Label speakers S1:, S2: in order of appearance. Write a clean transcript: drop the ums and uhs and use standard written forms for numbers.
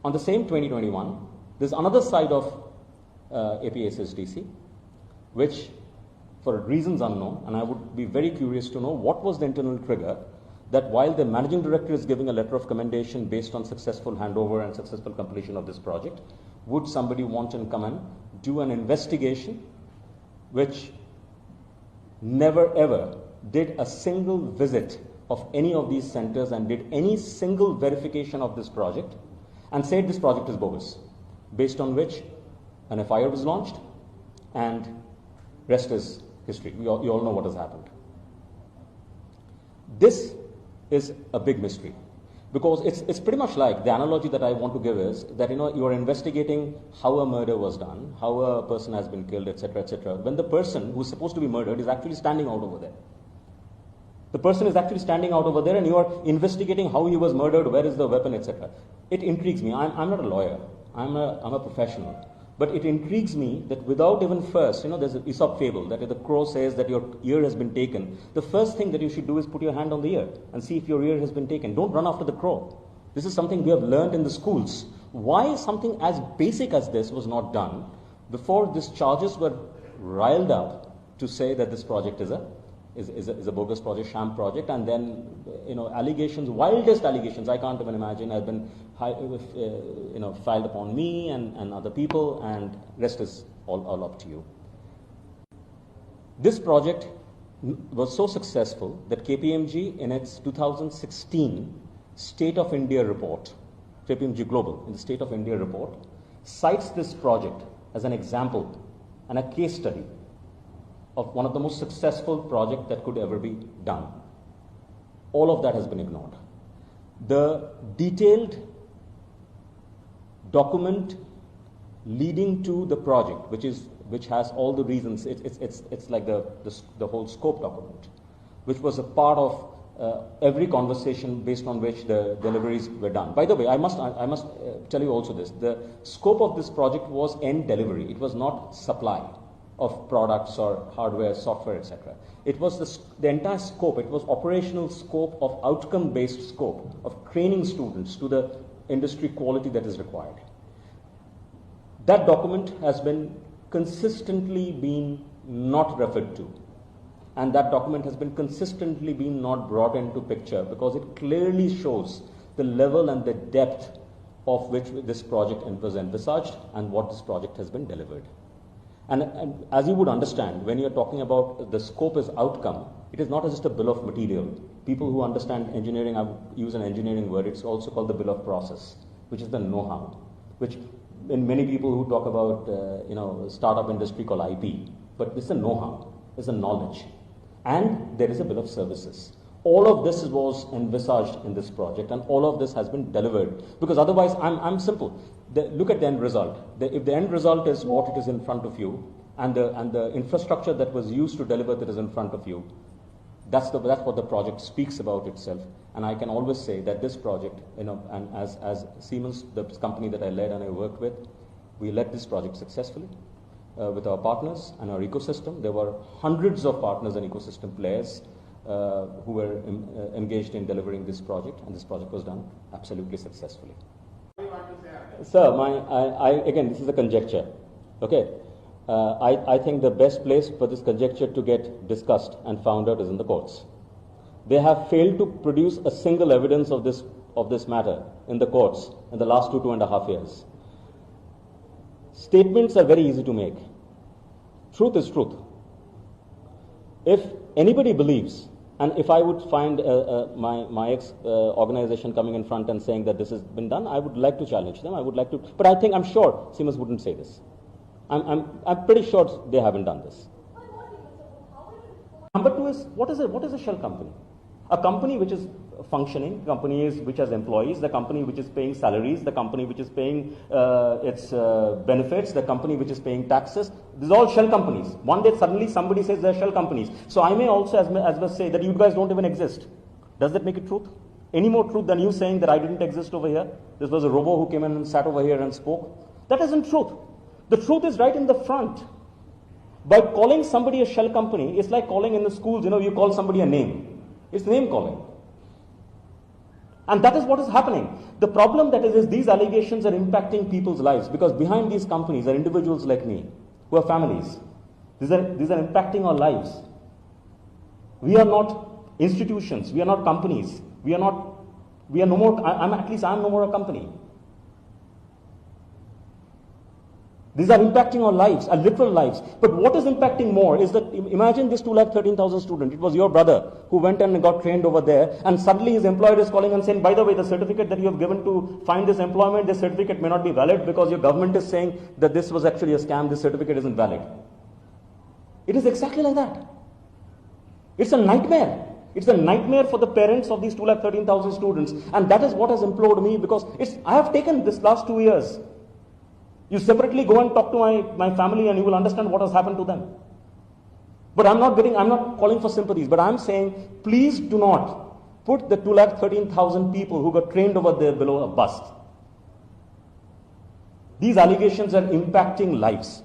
S1: On the same 2021, there's another side of APSSDC, which for reasons unknown, and I would be very curious to know what was the internal trigger that while the managing director is giving a letter of commendation based on successful handover and successful completion of this project, would somebody want and come and do an investigation which never ever did a single visit of any of these centers and did any single verification of this project and said this project is bogus, based on which an FIR was launched and rest is history. You all know what has happened. This is a big mystery because it's pretty much like the analogy that I want to give is that you are investigating how a murder was done, how a person has been killed, etc., when the person who is supposed to be murdered is actually standing out over there. The person is actually standing out over there and you are investigating how he was murdered, where is the weapon, etc. It intrigues me. I'm not a lawyer. I'm a professional. But it intrigues me that without even first, there's an Aesop fable that if the crow says that your ear has been taken, the first thing that you should do is put your hand on the ear and see if your ear has been taken. Don't run after the crow. This is something we have learned in the schools. Why something as basic as this was not done before these charges were riled up to say that this project is a bogus project, sham project, and then allegations, wildest allegations I can't even imagine, have been filed upon me and other people, and rest is all up to you. This project was so successful that KPMG in its 2016 State of India report, KPMG Global in the State of India report, cites this project as an example and a case study of one of the most successful projects that could ever be done. All of that has been ignored. The detailed document leading to the project, which has all the reasons, it's like the whole scope document, which was a part of every conversation based on which the deliveries were done. By the way, I must tell you also this: the scope of this project was end delivery. It was not supply of products or hardware, software, etc. It was the entire scope. It was operational scope of outcome-based scope of training students to the industry quality that is required. That document has been consistently been not referred to, and that document has been consistently been not brought into picture because it clearly shows the level and the depth of which this project was envisaged and what this project has been delivered. And as you would understand, when you're talking about the scope as outcome, it is not just a bill of material. People who understand engineering, I would use an engineering word, it's also called the bill of process, which is the know-how, which in many people who talk about, startup industry call IP, but it's a know-how, it's a knowledge. And there is a bill of services. All of this was envisaged in this project and all of this has been delivered because otherwise I'm simple. Look at the end result. If the end result is what it is in front of you and the infrastructure that was used to deliver that is in front of you, that's what the project speaks about itself. And I can always say that this project, and as Siemens, the company that I led and I worked with, we led this project successfully with our partners and our ecosystem. There were hundreds of partners and ecosystem players who were engaged in delivering this project, and this project was done absolutely successfully. Sir, again, this is a conjecture. Okay, I think the best place for this conjecture to get discussed and found out is in the courts. They have failed to produce a single evidence of this matter in the courts in the last 2.5 years. Statements are very easy to make. Truth is truth. If anybody believes, and if I would find my ex-organization coming in front and saying that this has been done, I would like to challenge them. I would like to, but I'm sure Siemens wouldn't say this. I'm pretty sure they haven't done this. Number two is, what is a shell company? A company which is functioning, which has employees, the company which is paying salaries, the company which is paying its benefits, the company which is paying taxes. These are all shell companies. One day suddenly somebody says they're shell companies. So I may also as well say that you guys don't even exist. Does that make it truth? Any more truth than you saying that I didn't exist over here? This was a robo who came in and sat over here and spoke. That isn't truth. The truth is right in the front. By calling somebody a shell company, it's like calling in the schools, you call somebody a name. It's name calling. And that is what is happening. The problem that is these allegations are impacting people's lives, because behind these companies are individuals like me who have families. These are impacting our lives. We are not institutions. We are not companies. We are no more. I'm no more a company. These are impacting our lives, our literal lives. But what is impacting more is that, imagine this 213,000 student. It was your brother who went and got trained over there, and suddenly his employer is calling and saying, by the way, the certificate that you have given to find this employment, this certificate may not be valid because your government is saying that this was actually a scam, this certificate isn't valid. It is exactly like that. It's a nightmare. It's a nightmare for the parents of these 213,000 students. And that is what has implored me, because I have taken this last 2 years. You separately go and talk to my family and you will understand what has happened to them. But I'm not calling for sympathies, but I'm saying, please do not put the 213,000 people who got trained over there below a bus. These allegations are impacting lives.